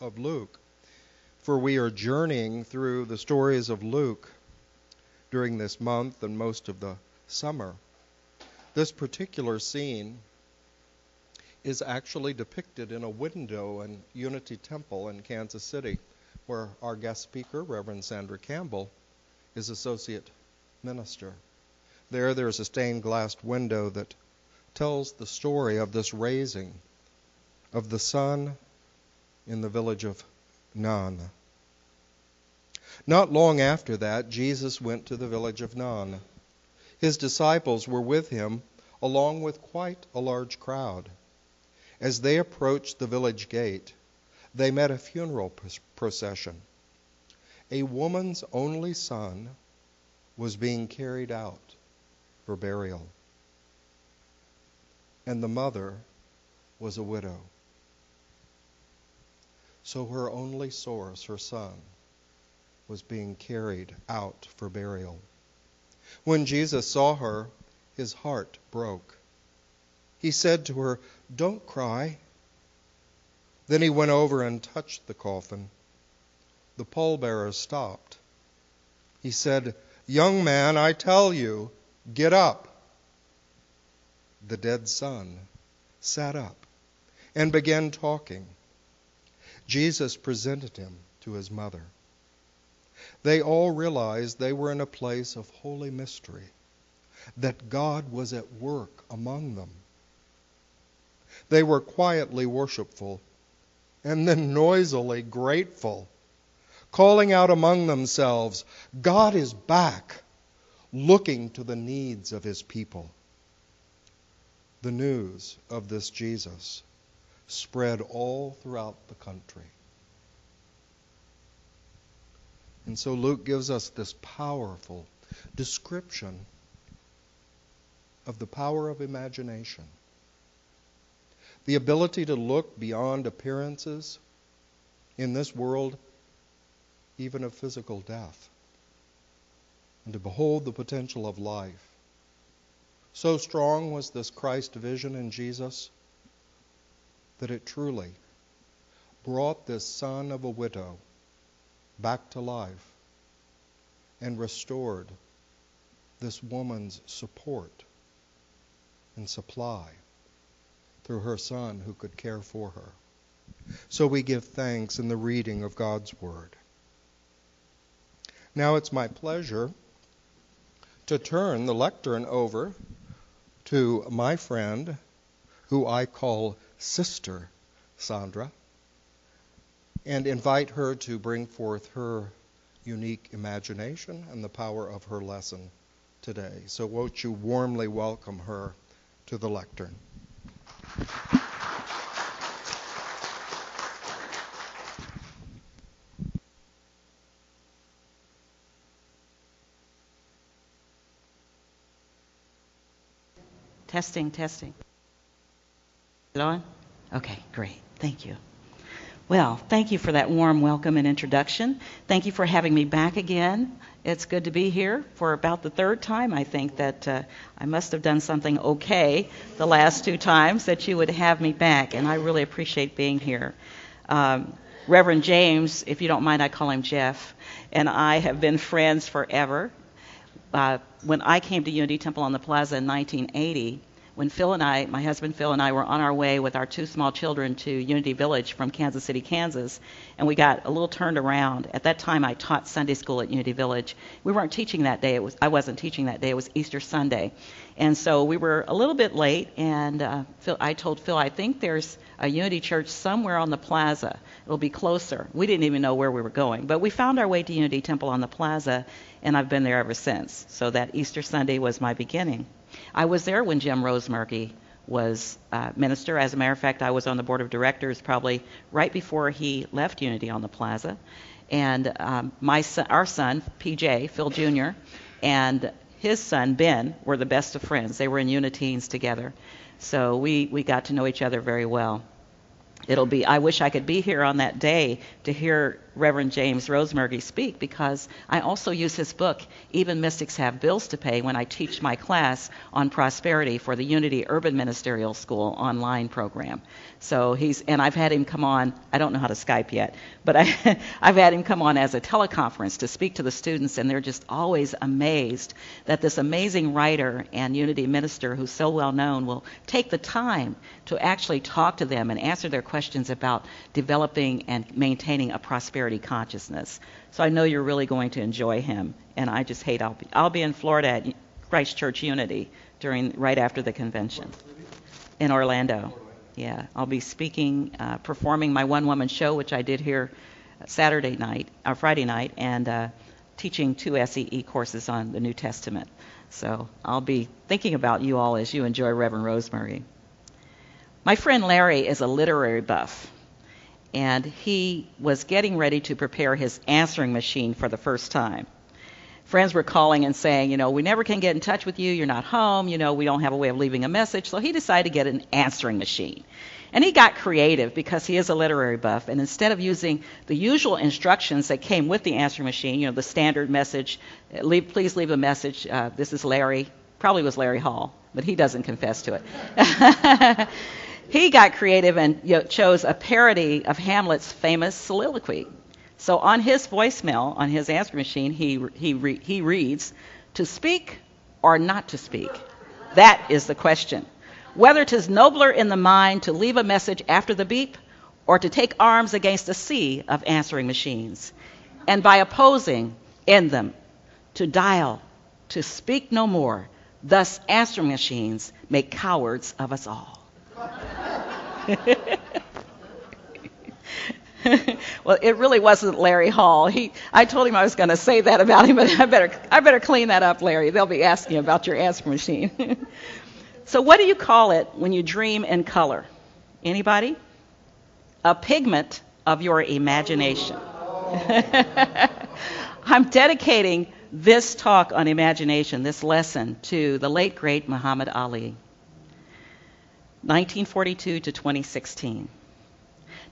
of Luke, for we are journeying through the stories of Luke during this month and most of the summer. This particular scene is actually depicted in a window in Unity Temple in Kansas City, where our guest speaker, Reverend Sandra Campbell, is associate minister. There's a stained glass window that tells the story of this raising of the son in the village of Nain. Not long after that, Jesus went to the village of Nain. His disciples were with him, along with quite a large crowd. As they approached the village gate, they met a funeral procession. A woman's only son was being carried out for burial, and the mother was a widow. So her only source, her son, was being carried out for burial. When Jesus saw her, his heart broke. He said to her, "Don't cry." Then he went over and touched the coffin. The pallbearer stopped. He said, "Young man, I tell you, get up." The dead son sat up and began talking. Jesus presented him to his mother. They all realized they were in a place of holy mystery, that God was at work among them. They were quietly worshipful and then noisily grateful, calling out among themselves, "God is back, looking to the needs of his people." The news of this Jesus spread all throughout the country. And so Luke gives us this powerful description of the power of imagination, the ability to look beyond appearances in this world, even of physical death, and to behold the potential of life. So strong was this Christ vision in Jesus that it truly brought this son of a widow back to life and restored this woman's support and supply through her son who could care for her. So we give thanks in the reading of God's Word. Now it's my pleasure to turn the lectern over to my friend, who I call Sister Sandra, and invite her to bring forth her unique imagination and the power of her lesson today. So won't you warmly welcome her to the lectern. Testing. Is it on? Okay, great. Thank you. Well, thank you for that warm welcome and introduction. Thank you for having me back again. It's good to be here for about the third time. I think that I must have done something okay the last two times that you would have me back, and I really appreciate being here. Reverend James, if you don't mind, I call him Jeff, and I have been friends forever. When I came to Unity Temple on the Plaza in 1980, when my husband Phil and I were on our way with our two small children to Unity Village from Kansas City, Kansas, and we got a little turned around. At that time, I taught Sunday school at Unity Village. We weren't teaching that day. I wasn't teaching that day. It was Easter Sunday. And so we were a little bit late, and I told Phil, I think there's a Unity church somewhere on the plaza. It'll be closer. We didn't even know where we were going. But we found our way to Unity Temple on the plaza, and I've been there ever since. So that Easter Sunday was my beginning. I was there when Jim Rosemurky was minister. As a matter of fact, I was on the board of directors probably right before he left Unity on the plaza. And our son, PJ, Phil Jr., and his son, Ben, were the best of friends. They were in Uniteens together. So we got to know each other very well. I wish I could be here on that day to hear Reverend James Rosemary speak, because I also use his book, Even Mystics Have Bills to Pay, when I teach my class on prosperity for the Unity Urban Ministerial School online program. So and I've had him come on, I don't know how to Skype yet, but I've had him come on as a teleconference to speak to the students, and they're just always amazed that this amazing writer and Unity minister who's so well known will take the time to actually talk to them and answer their questions about developing and maintaining a prosperity consciousness. So I know you're really going to enjoy him, and I just hate I'll be in Florida at Christ Church Unity right after the convention in Orlando. Yeah, I'll be speaking, performing my one-woman show, which I did here Friday night, and teaching 2 SEE courses on the New Testament. So I'll be thinking about you all as you enjoy Reverend Rosemary. My friend Larry is a literary buff, and he was getting ready to prepare his answering machine for the first time. Friends were calling and saying, we never can get in touch with you, you're not home, we don't have a way of leaving a message. So he decided to get an answering machine. And he got creative because he is a literary buff, and instead of using the usual instructions that came with the answering machine, the standard message, please leave a message, this is Larry, probably was Larry Hall, but he doesn't confess to it. He got creative and chose a parody of Hamlet's famous soliloquy. So on his voicemail, on his answer machine, he reads, "To speak or not to speak? That is the question. Whether 'tis nobler in the mind to leave a message after the beep, or to take arms against a sea of answering machines, and by opposing in them, to dial, to speak no more, thus answering machines make cowards of us all." Well, it really wasn't Larry Hall. I told him I was going to say that about him, but I better clean that up, Larry. They'll be asking about your answer machine. So what do you call it when you dream in color? Anybody? A pigment of your imagination. I'm dedicating this talk on imagination, this lesson, to the late, great Muhammad Ali, 1942 to 2016.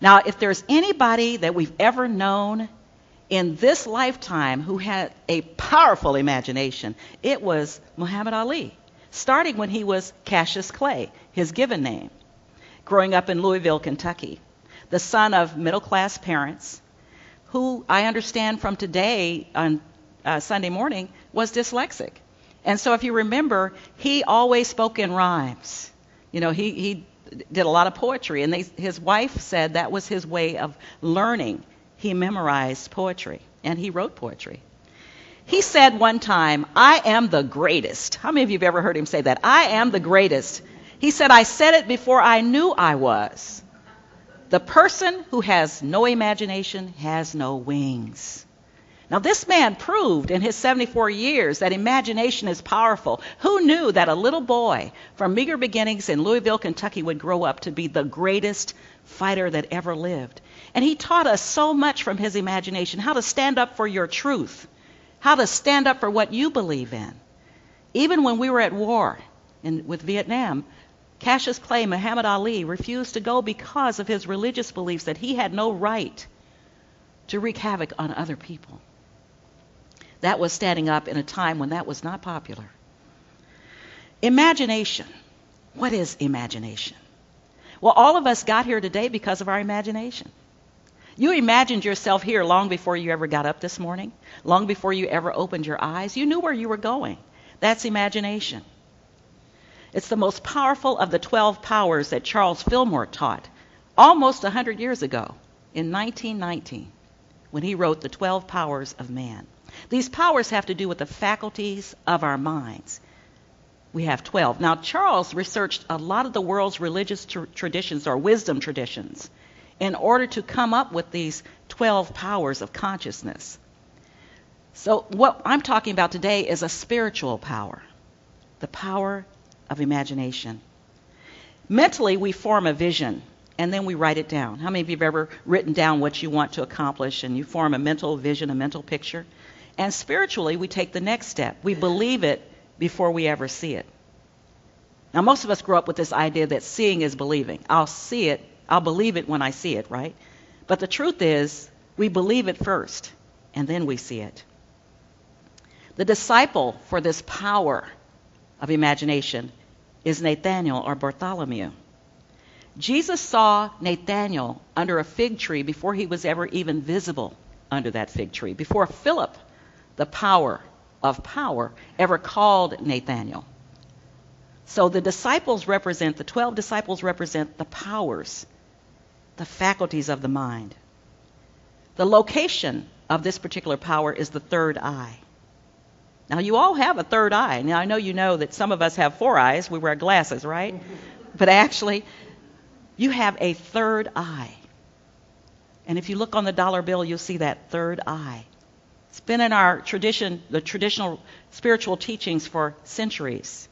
Now, if there's anybody that we've ever known in this lifetime who had a powerful imagination, it was Muhammad Ali, starting when he was Cassius Clay, his given name, growing up in Louisville, Kentucky, the son of middle-class parents, who I understand from today on Sunday morning was dyslexic. And so if you remember, he always spoke in rhymes. He did a lot of poetry, and his wife said that was his way of learning. He memorized poetry, and he wrote poetry. He said one time, "I am the greatest." How many of you have ever heard him say that? I am the greatest. He said, "I said it before I knew I was. The person who has no imagination has no wings." Now, this man proved in his 74 years that imagination is powerful. Who knew that a little boy from meager beginnings in Louisville, Kentucky would grow up to be the greatest fighter that ever lived? And he taught us so much from his imagination, how to stand up for your truth, how to stand up for what you believe in. Even when we were at war with Vietnam, Cassius Clay, Muhammad Ali, refused to go because of his religious beliefs that he had no right to wreak havoc on other people. That was standing up in a time when that was not popular. Imagination. What is imagination? Well, all of us got here today because of our imagination. You imagined yourself here long before you ever got up this morning, long before you ever opened your eyes. You knew where you were going. That's imagination. It's the most powerful of the 12 powers that Charles Fillmore taught almost 100 years ago in 1919 when he wrote The 12 Powers of Man. These powers have to do with the faculties of our minds. We have 12. Now, Charles researched a lot of the world's religious traditions or wisdom traditions in order to come up with these 12 powers of consciousness. So what I'm talking about today is a spiritual power, the power of imagination. Mentally, we form a vision, and then we write it down. How many of you have ever written down what you want to accomplish, and you form a mental vision, a mental picture? And spiritually, we take the next step. We believe it before we ever see it. Now, most of us grow up with this idea that seeing is believing. I'll see it, I'll believe it when I see it, right? But the truth is, We believe it first, and then we see it. The disciple for this power of imagination is Nathanael or Bartholomew. Jesus saw Nathanael under a fig tree before he was ever even visible under that fig tree, before Philip, the power of power, ever called Nathanael. So the 12 disciples represent the powers, the faculties of the mind. The location of this particular power is the third eye. Now, you all have a third eye. Now, I know you know that some of us have 4 eyes. We wear glasses, right? But actually, you have a third eye. And if you look on the dollar bill, you'll see that third eye. It's been in our tradition, the traditional spiritual teachings for centuries.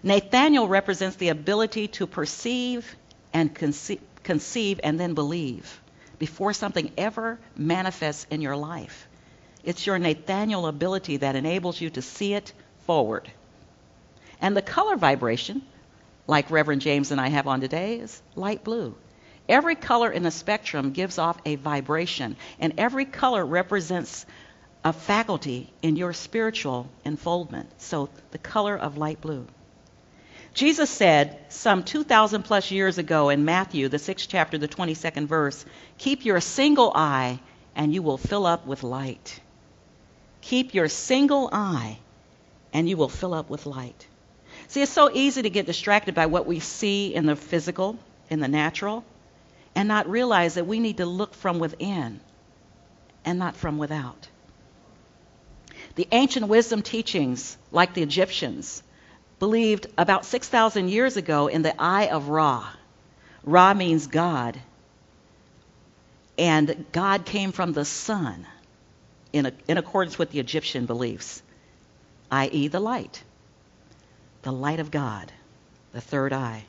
Nathanael represents the ability to perceive and conceive and then believe before something ever manifests in your life. It's your Nathanael ability that enables you to see it forward. And the color vibration, like Reverend James and I have on today, is light blue. Every color in the spectrum gives off a vibration, and every color represents a faculty in your spiritual unfoldment. So the color of light blue. Jesus said some 2,000 plus years ago in Matthew, the 6th chapter, the 22nd verse, keep your single eye and you will fill up with light. Keep your single eye and you will fill up with light. See, it's so easy to get distracted by what we see in the physical, in the natural, and not realize that we need to look from within and not from without. The ancient wisdom teachings, like the Egyptians, believed about 6,000 years ago in the eye of Ra. Ra means God. And God came from the sun in accordance with the Egyptian beliefs, i.e. the light of God, the third eye.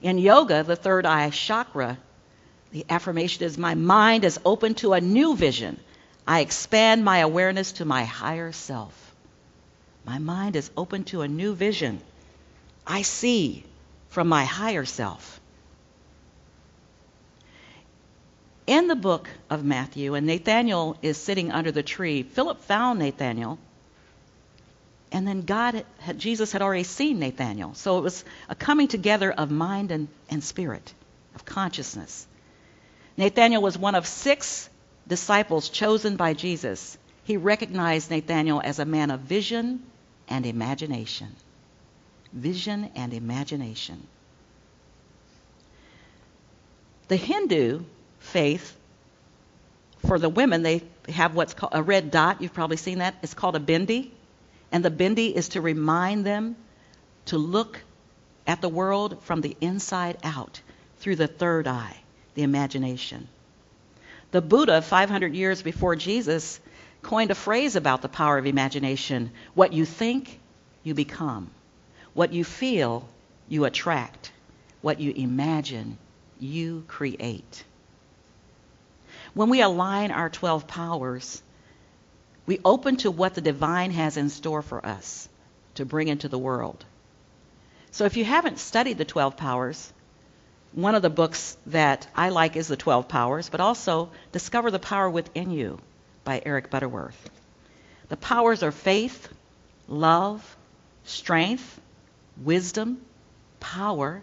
In yoga, the third eye chakra, the affirmation is, my mind is open to a new vision. I expand my awareness to my higher self. My mind is open to a new vision. I see from my higher self. In the book of Matthew, and Nathanael is sitting under the tree, Philip found Nathanael, and then Jesus had already seen Nathanael. So it was a coming together of mind and spirit, of consciousness. Nathanael was one of 6 disciples chosen by Jesus. He recognized Nathanael as a man of vision and imagination. Vision and imagination. The Hindu faith, for the women, they have what's called a red dot. You've probably seen that. It's called a bindi. And the bindi is to remind them to look at the world from the inside out through the third eye, the imagination. The Buddha, 500 years before Jesus, coined a phrase about the power of imagination. What you think, you become. What you feel, you attract. What you imagine, you create. When we align our 12 powers, we open to what the divine has in store for us to bring into the world. So if you haven't studied the 12 powers, one of the books that I like is The 12 Powers, but also Discover the Power Within You by Eric Butterworth. The powers are faith, love, strength, wisdom, power,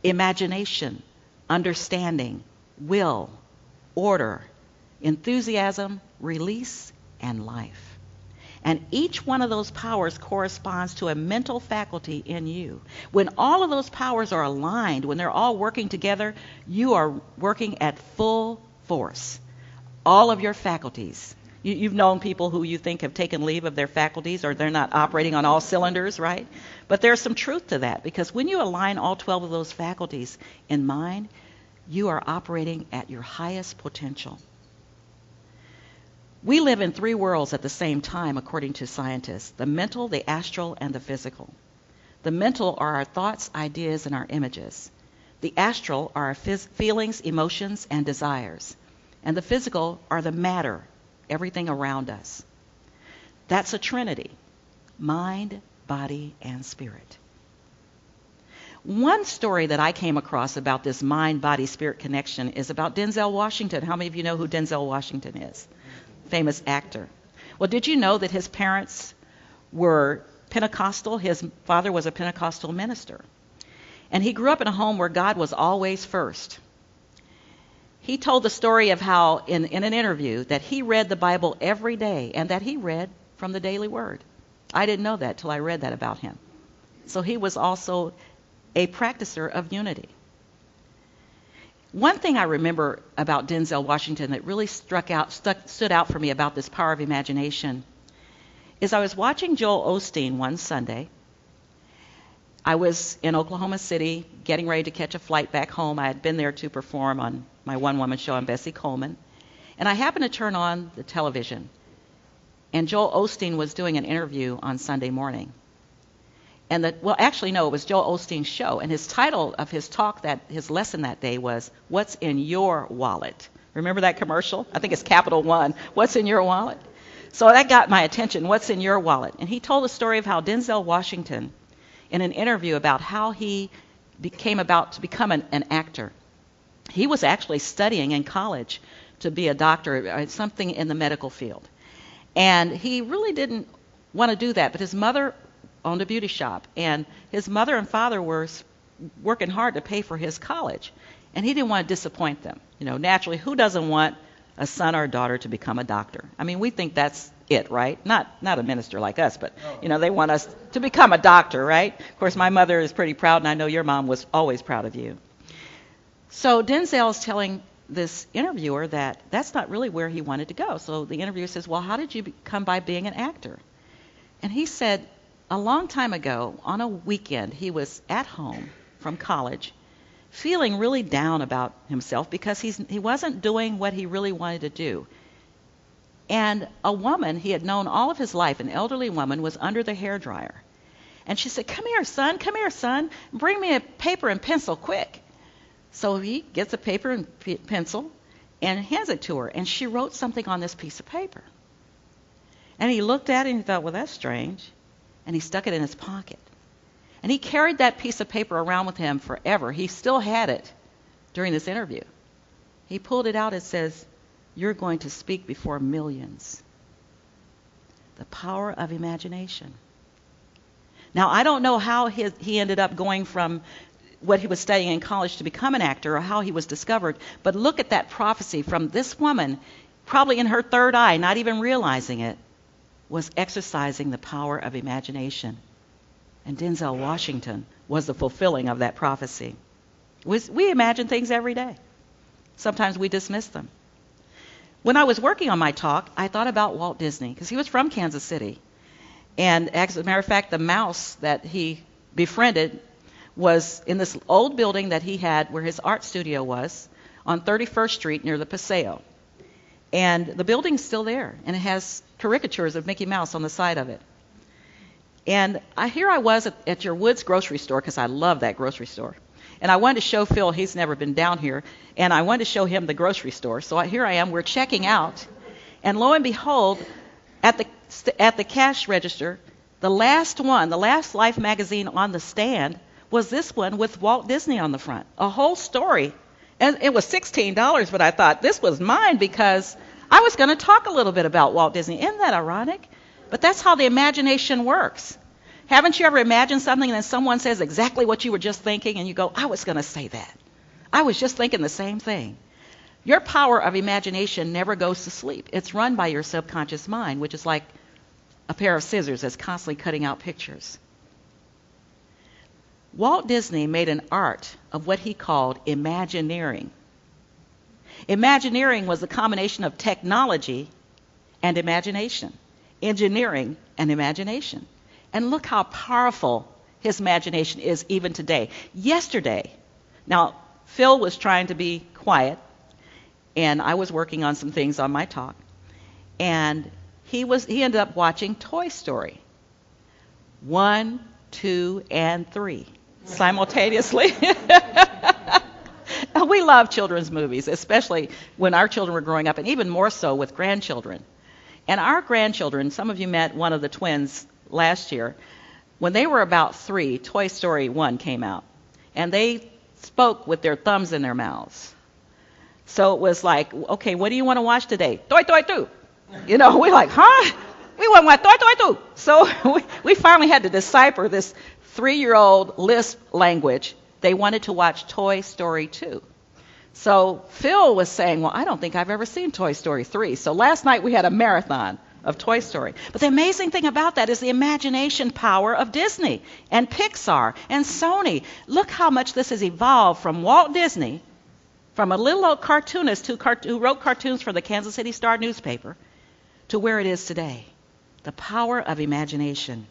imagination, understanding, will, order, enthusiasm, release, and life. And each one of those powers corresponds to a mental faculty in you. When all of those powers are aligned, when they're all working together, you are working at full force. All of your faculties. You've known people who you think have taken leave of their faculties, or they're not operating on all cylinders, right? But there's some truth to that, because when you align all 12 of those faculties in mind, you are operating at your highest potential. We live in 3 worlds at the same time, according to scientists: the mental, the astral, and the physical. The mental are our thoughts, ideas, and our images. The astral are our feelings, emotions, and desires. And the physical are the matter, everything around us. That's a trinity: mind, body, and spirit. One story that I came across about this mind-body-spirit connection is about Denzel Washington. How many of you know who Denzel Washington is? Famous actor. Well, did you know that his parents were Pentecostal? His father was a Pentecostal minister. And he grew up in a home where God was always first. He told the story of how, in an interview, that he read the Bible every day and that he read from the Daily Word. I didn't know that till I read that about him. So he was also a practicer of unity. One thing I remember about Denzel Washington that really stood out for me about this power of imagination is I was watching Joel Osteen one Sunday. I was in Oklahoma City getting ready to catch a flight back home. I had been there to perform on my one-woman show on Bessie Coleman. And I happened to turn on the television. And Joel Osteen was doing an interview on Sunday morning. And it was Joel Osteen's show. And his title of his talk, his lesson that day was, "What's in Your Wallet?" Remember that commercial? I think it's Capital One. What's in your wallet? So that got my attention. What's in your wallet? And he told a story of how Denzel Washington, in an interview about how he came about to become an actor. He was actually studying in college to be a doctor, something in the medical field. And he really didn't want to do that, but his mother owned a beauty shop, and his mother and father were working hard to pay for his college, and he didn't want to disappoint them. Naturally, who doesn't want a son or a daughter to become a doctor? I mean, we think that's it, right? Not a minister like us, but they want us to become a doctor, right? Of course, my mother is pretty proud, and I know your mom was always proud of you. So Denzel's telling this interviewer that that's not really where he wanted to go. So the interviewer says, "Well, how did you come by being an actor?" And he said, a long time ago, on a weekend, he was at home from college, feeling really down about himself because he wasn't doing what he really wanted to do. And a woman he had known all of his life, an elderly woman, was under the hairdryer. And she said, come here, son, bring me a paper and pencil, quick." So he gets a paper and pencil and hands it to her, and she wrote something on this piece of paper. And he looked at it and he thought, well, that's strange. And he stuck it in his pocket. And he carried that piece of paper around with him forever. He still had it during this interview. He pulled it out and says, "You're going to speak before millions." The power of imagination. Now, I don't know how he ended up going from what he was studying in college to become an actor, or how he was discovered, but look at that prophecy from this woman, probably in her third eye, not even realizing it, was exercising the power of imagination. And Denzel Washington was the fulfilling of that prophecy. We imagine things every day. Sometimes we dismiss them. When I was working on my talk, I thought about Walt Disney, because he was from Kansas City. And as a matter of fact, the mouse that he befriended was in this old building that he had where his art studio was on 31st Street near the Paseo. And the building's still there, and it has caricatures of Mickey Mouse on the side of it. And here I was at your Woods grocery store, because I love that grocery store. And I wanted to show Phil, he's never been down here, and I wanted to show him the grocery store. So here I am, we're checking out, and lo and behold, at the cash register, the last Life magazine on the stand was this one with Walt Disney on the front. A whole story. And it was $16, but I thought this was mine because I was going to talk a little bit about Walt Disney. Isn't that ironic? But that's how the imagination works. Haven't you ever imagined something and then someone says exactly what you were just thinking and you go, I was going to say that. I was just thinking the same thing. Your power of imagination never goes to sleep. It's run by your subconscious mind, which is like a pair of scissors that's constantly cutting out pictures. Walt Disney made an art of what he called Imagineering. Imagineering was a combination of technology and imagination, engineering and imagination. And look how powerful his imagination is even today. Yesterday, now Phil was trying to be quiet, and I was working on some things on my talk, and he ended up watching Toy Story 1, 2, and 3 simultaneously. We love children's movies, especially when our children were growing up, and even more so with grandchildren. And our grandchildren, some of you met one of the twins last year, when they were about 3, Toy Story 1 came out. and they spoke with their thumbs in their mouths. So it was like, okay, what do you want to watch today? Toi, toi, tu. We're like, huh? We want to watch toi, toi, tu. So we finally had to decipher this 3-year-old lisp language. They wanted to watch Toy Story 2. So Phil was saying, well, I don't think I've ever seen Toy Story 3. So last night we had a marathon of Toy Story. But the amazing thing about that is the imagination power of Disney and Pixar and Sony. Look how much this has evolved from Walt Disney, from a little old cartoonist who wrote cartoons for the Kansas City Star newspaper, to where it is today. The power of imagination.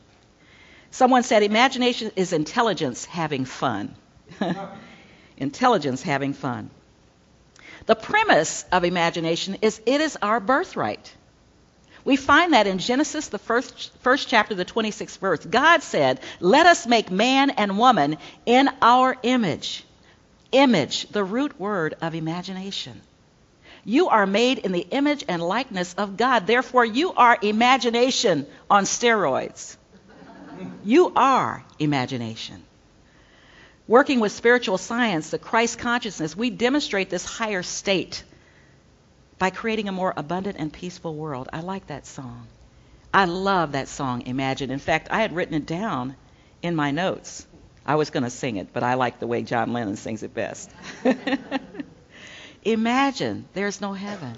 Someone said imagination is intelligence having fun. Intelligence having fun. The premise of imagination is it is our birthright. We find that in Genesis, the first chapter, the 26th verse. God said, let us make man and woman in our image. Image, the root word of imagination. You are made in the image and likeness of God. Therefore, you are imagination on steroids. You are imagination. Working with spiritual science, the Christ consciousness, we demonstrate this higher state by creating a more abundant and peaceful world. I like that song. I love that song, Imagine. In fact, I had written it down in my notes. I was going to sing it, but I like the way John Lennon sings it best. Imagine there's no heaven.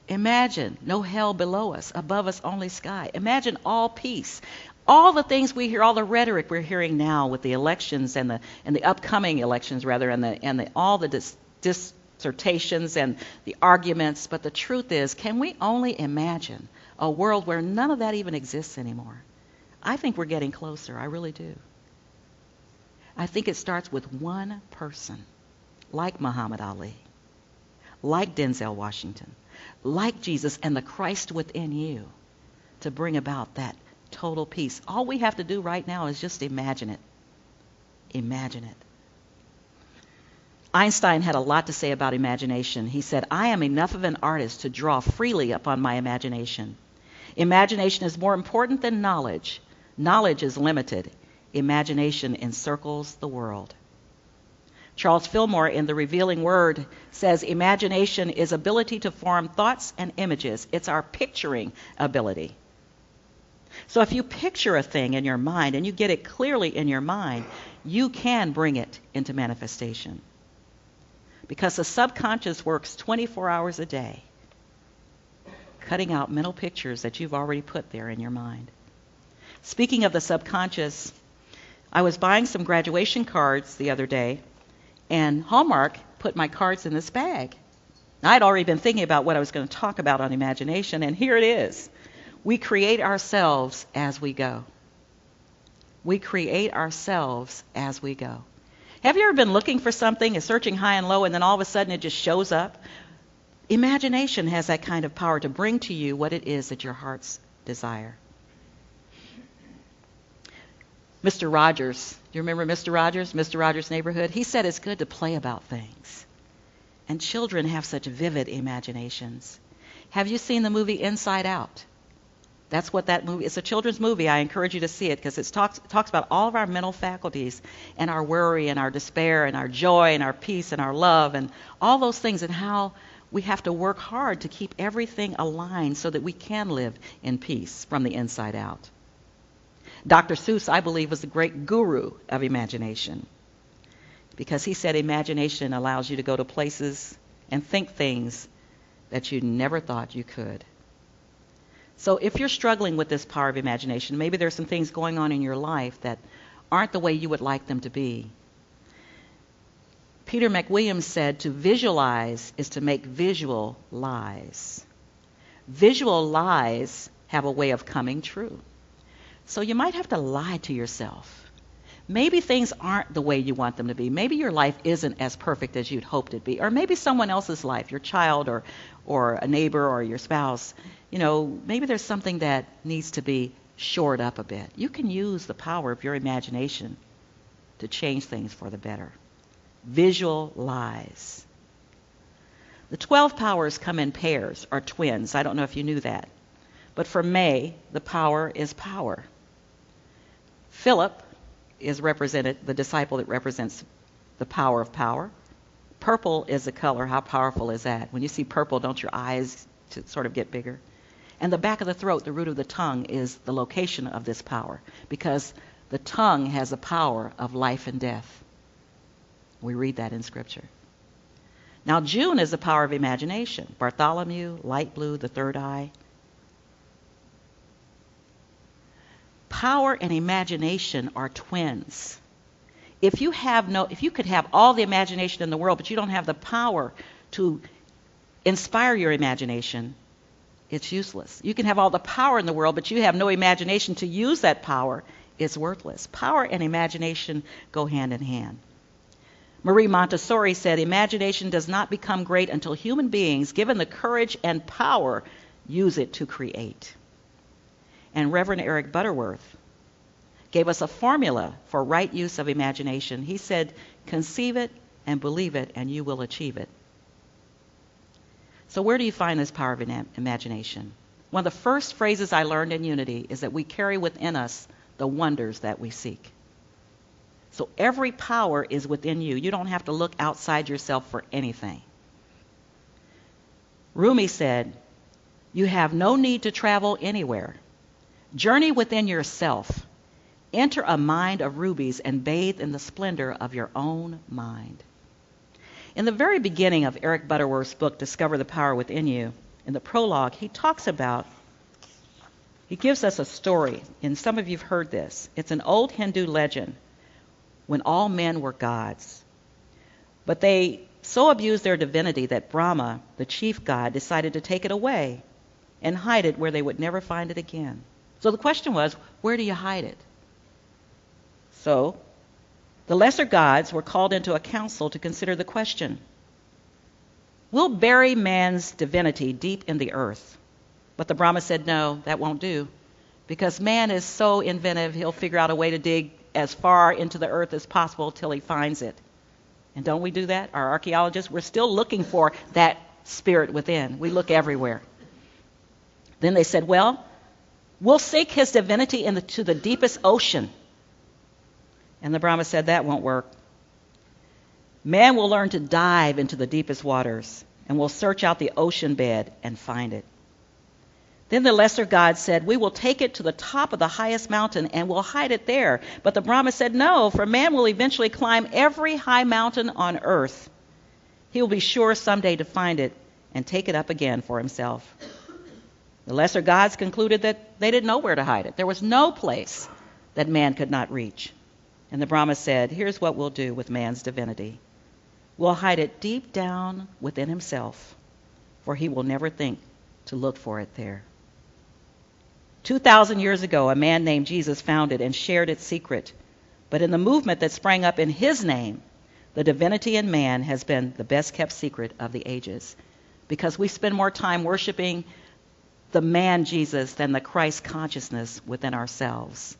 Imagine no hell below us, above us only sky. Imagine all peace. All the things we hear, all the rhetoric we're hearing now with the elections and the upcoming elections rather, and all the dissertations and the arguments. But the truth is, can we only imagine a world where none of that even exists anymore? I think we're getting closer. I really do. I think it starts with one person, like Muhammad Ali, like Denzel Washington, like Jesus and the Christ within you, to bring about that total peace. All we have to do right now is just imagine it. Imagine it. Einstein had a lot to say about imagination. He said, I am enough of an artist to draw freely upon my imagination. Imagination is more important than knowledge. Knowledge is limited. Imagination encircles the world. Charles Fillmore in The Revealing Word says, imagination is ability to form thoughts and images. It's our picturing ability. So if you picture a thing in your mind and you get it clearly in your mind, you can bring it into manifestation. Because the subconscious works 24 hours a day, cutting out mental pictures that you've already put there in your mind. Speaking of the subconscious, I was buying some graduation cards the other day, and Hallmark put my cards in this bag. I'd already been thinking about what I was going to talk about on imagination, and here it is. We create ourselves as we go. We create ourselves as we go. Have you ever been looking for something and searching high and low, and then all of a sudden it just shows up? Imagination has that kind of power to bring to you what it is that your hearts desire. Mr. Rogers, do you remember Mr. Rogers? Mr. Rogers' Neighborhood? He said it's good to play about things. And children have such vivid imaginations. Have you seen the movie Inside Out? That's what that movie is. It's a children's movie. I encourage you to see it because it talks about all of our mental faculties and our worry and our despair and our joy and our peace and our love and all those things, and how we have to work hard to keep everything aligned so that we can live in peace from the inside out. Dr. Seuss, I believe, was the great guru of imagination because he said imagination allows you to go to places and think things that you never thought you could. So if you're struggling with this power of imagination, maybe there's some things going on in your life that aren't the way you would like them to be. Peter McWilliams said to visualize is to make visual lies. Visual lies have a way of coming true. So you might have to lie to yourself. Maybe things aren't the way you want them to be. Maybe your life isn't as perfect as you'd hoped it'd be. Or maybe someone else's life, your child or a neighbor or your spouse, maybe there's something that needs to be shored up a bit. You can use the power of your imagination to change things for the better. Visual lies. The 12 powers come in pairs, or twins. I don't know if you knew that. But for May, the power is power. Philip is represented, the disciple that represents the power of power. Purple is the color. How powerful is that? When you see purple, don't your eyes sort of get bigger? And the back of the throat, the root of the tongue, is the location of this power, because the tongue has the power of life and death. We read that in Scripture. Now, June is the power of imagination. Bartholomew, light blue, the third eye. Power and imagination are twins. If you could have all the imagination in the world, but you don't have the power to inspire your imagination, it's useless. You can have all the power in the world, but you have no imagination to use that power, it's worthless. Power and imagination go hand in hand. Marie Montessori said, imagination does not become great until human beings, given the courage and power, use it to create. And Reverend Eric Butterworth gave us a formula for right use of imagination. He said, conceive it and believe it, and you will achieve it. So where do you find this power of imagination? One of the first phrases I learned in Unity is that we carry within us the wonders that we seek. So every power is within you. You don't have to look outside yourself for anything. Rumi said, you have no need to travel anywhere. Journey within yourself. Enter a mind of rubies and bathe in the splendor of your own mind. In the very beginning of Eric Butterworth's book, Discover the Power Within You, in the prologue, he gives us a story, and some of you have heard this. It's an old Hindu legend when all men were gods. But they so abused their divinity that Brahma, the chief god, decided to take it away and hide it where they would never find it again. So the question was, where do you hide it? So the lesser gods were called into a council to consider the question. We'll bury man's divinity deep in the earth. But the Brahma said, no, that won't do. Because man is so inventive, he'll figure out a way to dig as far into the earth as possible till he finds it. And don't we do that? Our archaeologists, we're still looking for that spirit within. We look everywhere. Then they said, well, we'll sink his divinity into the deepest ocean. And the Brahma said, that won't work. Man will learn to dive into the deepest waters and will search out the ocean bed and find it. Then the lesser gods said, we will take it to the top of the highest mountain and we'll hide it there. But the Brahma said, no, for man will eventually climb every high mountain on earth. He will be sure someday to find it and take it up again for himself. The lesser gods concluded that they didn't know where to hide it. There was no place that man could not reach. And the Brahma said, here's what we'll do with man's divinity. We'll hide it deep down within himself, for he will never think to look for it there. 2,000 years ago, a man named Jesus found it and shared its secret. But in the movement that sprang up in his name, the divinity in man has been the best kept secret of the ages. Because we spend more time worshiping the man Jesus than the Christ consciousness within ourselves,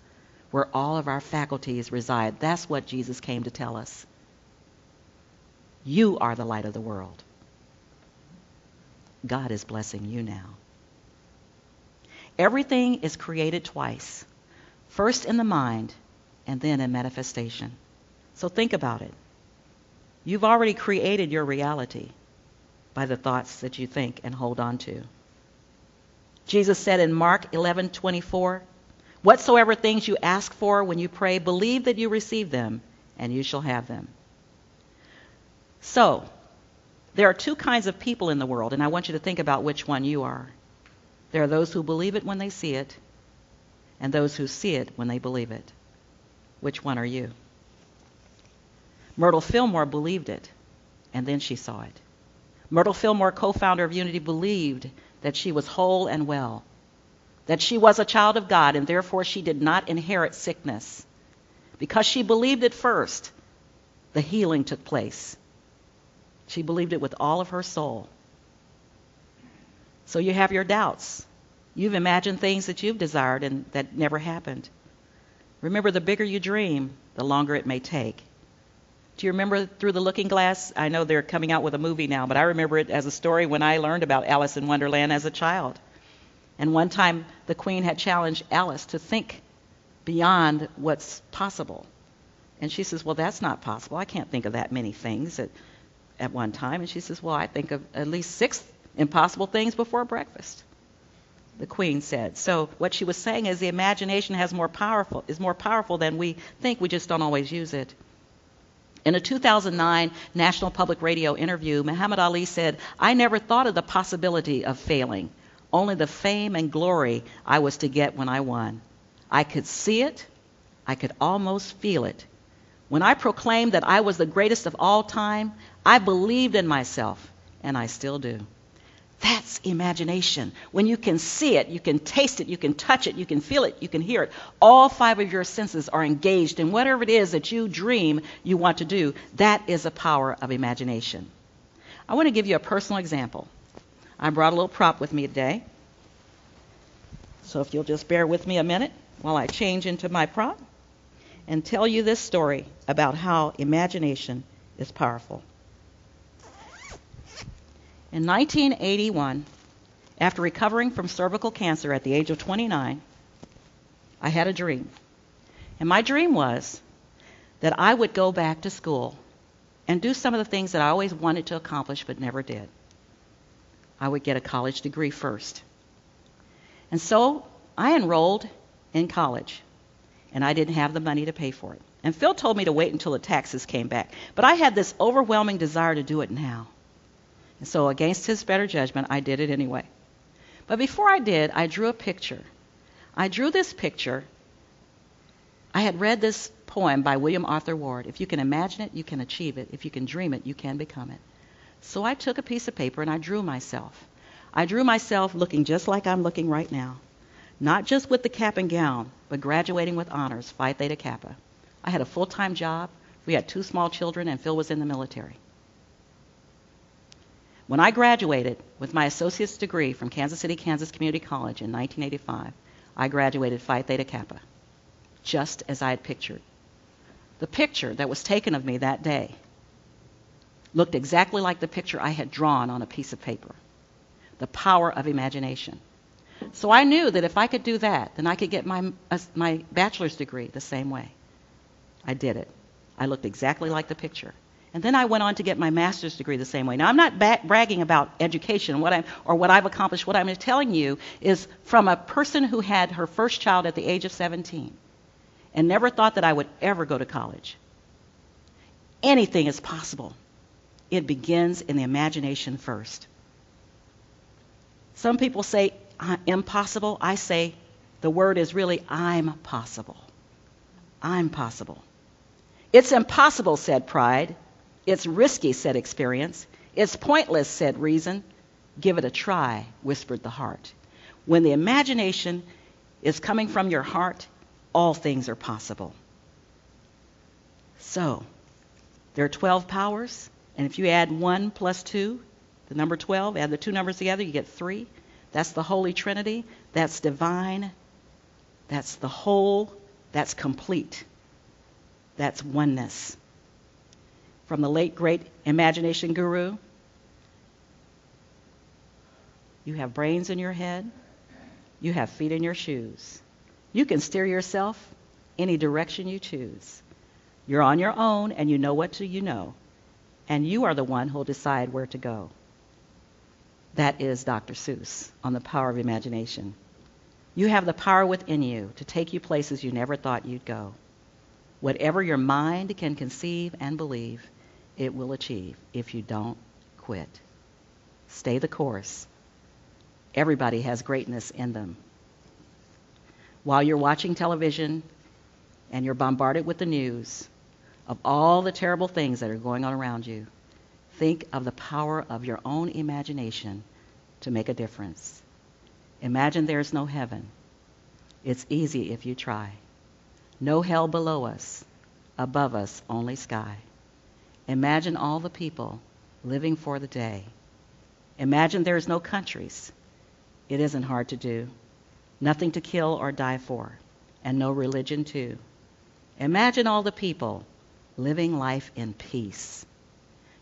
where all of our faculties reside. That's what Jesus came to tell us. You are the light of the world. God is blessing you now. Everything is created twice, first in the mind and then in manifestation. So think about it. You've already created your reality by the thoughts that you think and hold on to. Jesus said in Mark 11:24, whatsoever things you ask for when you pray, believe that you receive them and you shall have them. So, there are two kinds of people in the world, and I want you to think about which one you are. There are those who believe it when they see it, and those who see it when they believe it. Which one are you? Myrtle Fillmore believed it, and then she saw it. Myrtle Fillmore, co-founder of Unity, believed that she was whole and well, that she was a child of God, and therefore she did not inherit sickness. Because she believed it first, the healing took place. She believed it with all of her soul. So you have your doubts. You've imagined things that you've desired and that never happened. Remember, the bigger you dream, the longer it may take. Do you remember Through the Looking Glass? I know they're coming out with a movie now, but I remember it as a story when I learned about Alice in Wonderland as a child. And one time the Queen had challenged Alice to think beyond what's possible. And she says, well, that's not possible. I can't think of that many things at one time. And she says, well, I think of at least 6 impossible things before breakfast, the Queen said. So what she was saying is the imagination is more powerful than we think. We just don't always use it. In a 2009 National Public Radio interview, Muhammad Ali said, I never thought of the possibility of failing, only the fame and glory I was to get when I won. I could see it. I could almost feel it. When I proclaimed that I was the greatest of all time, I believed in myself, and I still do. That's imagination. When you can see it, you can taste it, you can touch it, you can feel it, you can hear it. All 5 of your senses are engaged in whatever it is that you dream you want to do. That is the power of imagination. I want to give you a personal example. I brought a little prop with me today. So if you'll just bear with me a minute while I change into my prop and tell you this story about how imagination is powerful. In 1981, after recovering from cervical cancer at the age of 29, I had a dream. And my dream was that I would go back to school and do some of the things that I always wanted to accomplish but never did. I would get a college degree first. And so I enrolled in college, and I didn't have the money to pay for it. And Phil told me to wait until the taxes came back. But I had this overwhelming desire to do it now. And so against his better judgment, I did it anyway. But before I did, I drew a picture. I drew this picture. I had read this poem by William Arthur Ward. If you can imagine it, you can achieve it. If you can dream it, you can become it. So I took a piece of paper and I drew myself. I drew myself looking just like I'm looking right now. Not just with the cap and gown, but graduating with honors, Phi Theta Kappa. I had a full-time job. We had 2 small children, and Phil was in the military. When I graduated with my associate's degree from Kansas City, Kansas Community College in 1985, I graduated Phi Theta Kappa, just as I had pictured. The picture that was taken of me that day looked exactly like the picture I had drawn on a piece of paper. The power of imagination. So I knew that if I could do that, then I could get my bachelor's degree the same way. I did it. I looked exactly like the picture. And then I went on to get my master's degree the same way. Now, I'm not bragging about education what I've accomplished. What I'm telling you is from a person who had her first child at the age of 17 and never thought that I would ever go to college. Anything is possible. It begins in the imagination first. Some people say impossible. I say the word is really I'm possible. I'm possible. It's impossible, said pride. It's risky, said experience. It's pointless, said reason. Give it a try, whispered the heart. When the imagination is coming from your heart, all things are possible. So, there are 12 powers, and if you add 1 plus 2, the number 12, add the 2 numbers together, you get 3. That's the Holy Trinity. That's divine. That's the whole. That's complete. That's oneness. From the late, great imagination guru, you have brains in your head. You have feet in your shoes. You can steer yourself any direction you choose. You're on your own, and you know what you know. And you are the one who'll decide where to go. That is Dr. Seuss on the power of imagination. You have the power within you to take you places you never thought you'd go. Whatever your mind can conceive and believe, it will achieve if you don't quit. Stay the course. Everybody has greatness in them. While you're watching television and you're bombarded with the news of all the terrible things that are going on around you, think of the power of your own imagination to make a difference. Imagine there's no heaven. It's easy if you try. No hell below us, above us only sky. Imagine all the people living for the day. Imagine there's no countries. It isn't hard to do. Nothing to kill or die for, and no religion too. Imagine all the people living life in peace.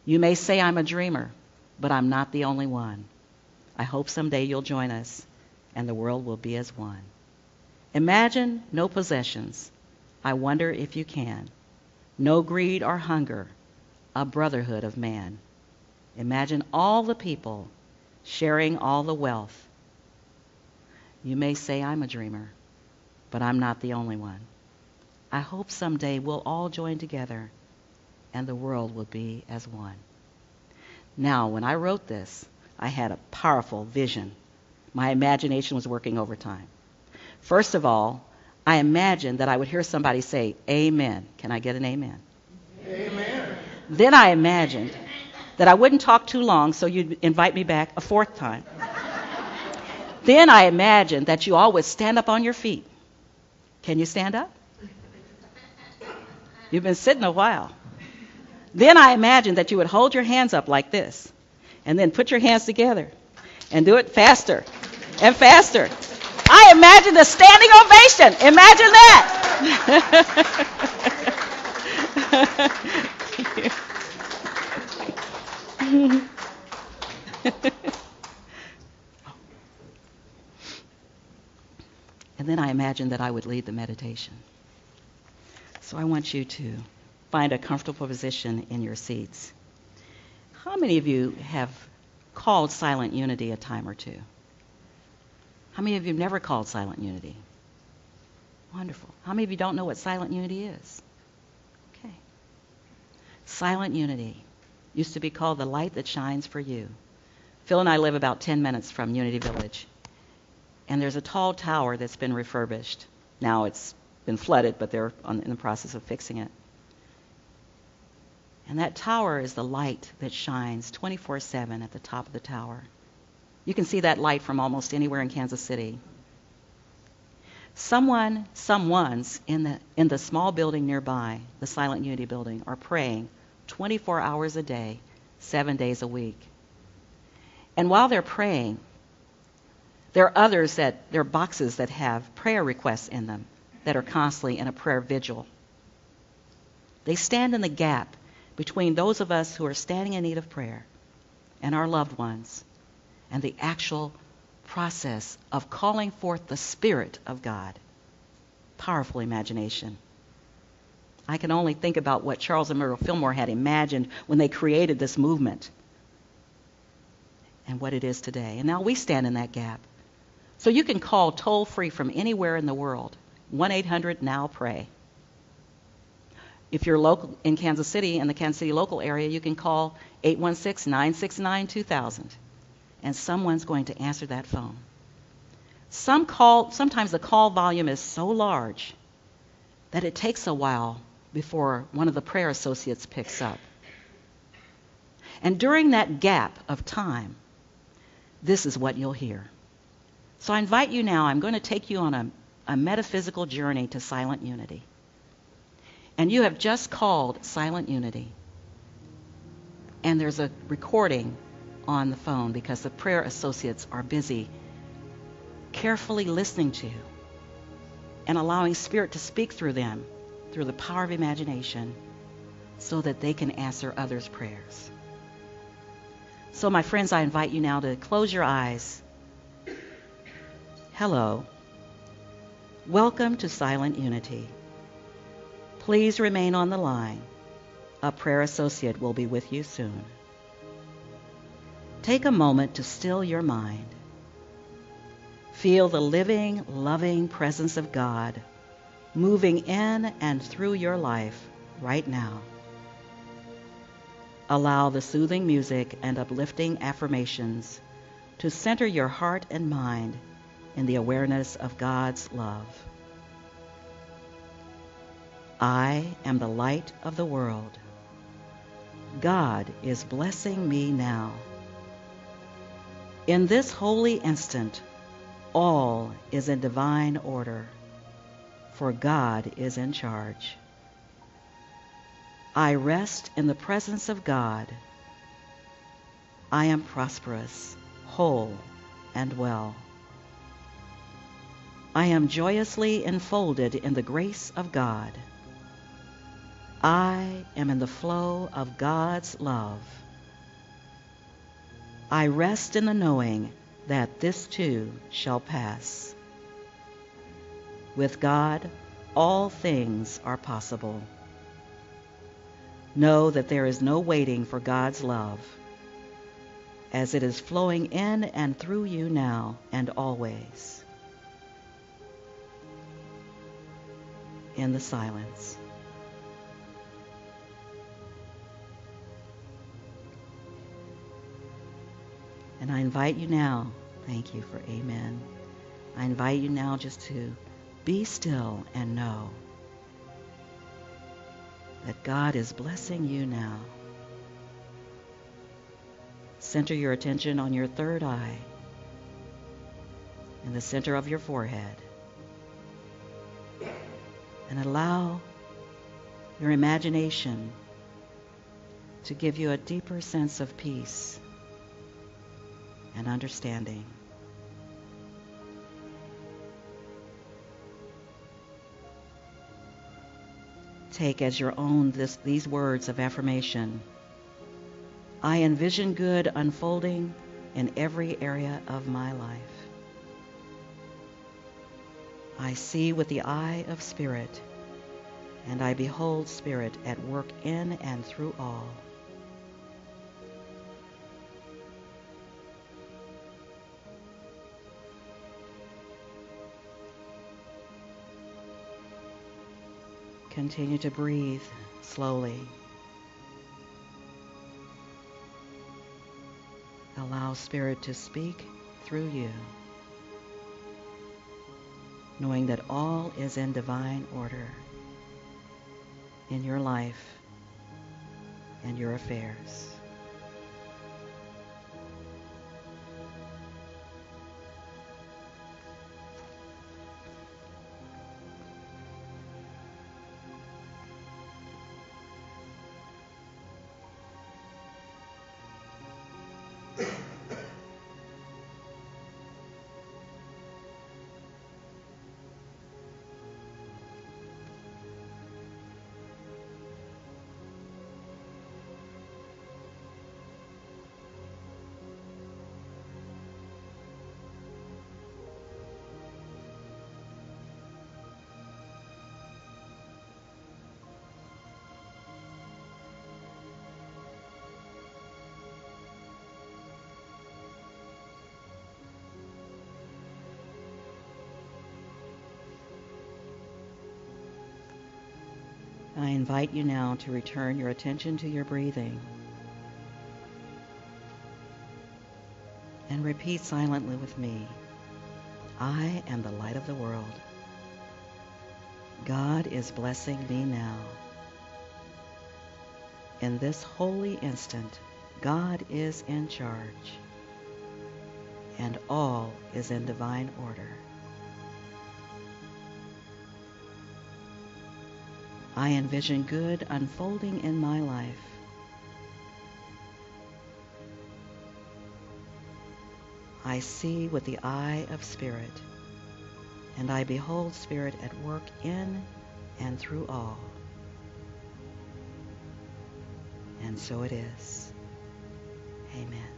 You may say I'm a dreamer, but I'm not the only one. I hope someday you'll join us, and the world will be as one. Imagine no possessions. I wonder if you can. no greed or hunger, a brotherhood of man. Imagine all the people sharing all the wealth. You may say I'm a dreamer, but I'm not the only one. I hope someday we'll all join together and the world will be as one. Now, when I wrote this, I had a powerful vision. My imagination was working overtime. First of all, I imagined that I would hear somebody say, "Amen." Can I get an amen? Amen. Then I imagined that I wouldn't talk too long, so you'd invite me back a fourth time. Then I imagined that you all would stand up on your feet. Can you stand up? You've been sitting a while. Then I imagined that you would hold your hands up like this, and then put your hands together, and do it faster and faster. I imagined a standing ovation. Imagine that. And then I imagined that I would lead the meditation. So I want you to find a comfortable position in your seats. How many of you have called silent unity a time or two? How many of you have never called silent unity? Wonderful. How many of you don't know what silent unity is? Okay. Silent unity used to be called the light that shines for you. Phil and I live about 10 minutes from Unity Village. And there's a tall tower that's been refurbished. Now it's been flooded, but they're in the process of fixing it. And that tower is the light that shines 24/7 at the top of the tower. You can see that light from almost anywhere in Kansas City. Someone's in the small building nearby, the Silent Unity building, are praying 24 hours a day, 7 days a week. And while they're praying, there are others there are boxes that have prayer requests in them that are constantly in a prayer vigil. They stand in the gap between those of us who are standing in need of prayer and our loved ones, and the actual process of calling forth the Spirit of God. Powerful imagination. I can only think about what Charles and Muriel Fillmore had imagined when they created this movement and what it is today. And now we stand in that gap. So you can call toll-free from anywhere in the world, 1-800-NOW-PRAY. If you're local in Kansas City, in the Kansas City local area, you can call 816-969-2000. And someone's going to answer that phone. Sometimes the call volume is so large that it takes a while before one of the prayer associates picks up. And during that gap of time, this is what you'll hear. So I invite you now, I'm going to take you on a metaphysical journey to silent unity. And you have just called silent unity. And there's a recording on the phone because the prayer associates are busy carefully listening to and allowing Spirit to speak through them through the power of imagination so that they can answer others' prayers. So my friends, I invite you now to close your eyes. Hello. Welcome to Silent Unity. Please remain on the line. A prayer associate will be with you soon. Take a moment to still your mind. Feel the living, loving presence of God moving in and through your life right now. Allow the soothing music and uplifting affirmations to center your heart and mind in the awareness of God's love. I am the light of the world. God is blessing me now. In this holy instant, all is in divine order, for God is in charge. I rest in the presence of God. I am prosperous, whole, and well. I am joyously enfolded in the grace of God. I am in the flow of God's love. I rest in the knowing that this too shall pass. With God, all things are possible. Know that there is no waiting for God's love, as it is flowing in and through you now and always. In the silence. And I invite you now, thank you for amen. I invite you now just to be still and know that God is blessing you now. Center your attention on your third eye in the center of your forehead. And allow your imagination to give you a deeper sense of peace and understanding. Take as your own these words of affirmation. I envision good unfolding in every area of my life. I see with the eye of spirit, and I behold spirit at work in and through all. Continue to breathe slowly. Allow Spirit to speak through you, knowing that all is in divine order in your life and your affairs. I invite you now to return your attention to your breathing and repeat silently with me. I am the light of the world. God is blessing me now. In this holy instant, God is in charge, and all is in divine order. I envision good unfolding in my life. I see with the eye of spirit, and I behold spirit at work in and through all. And so it is. Amen.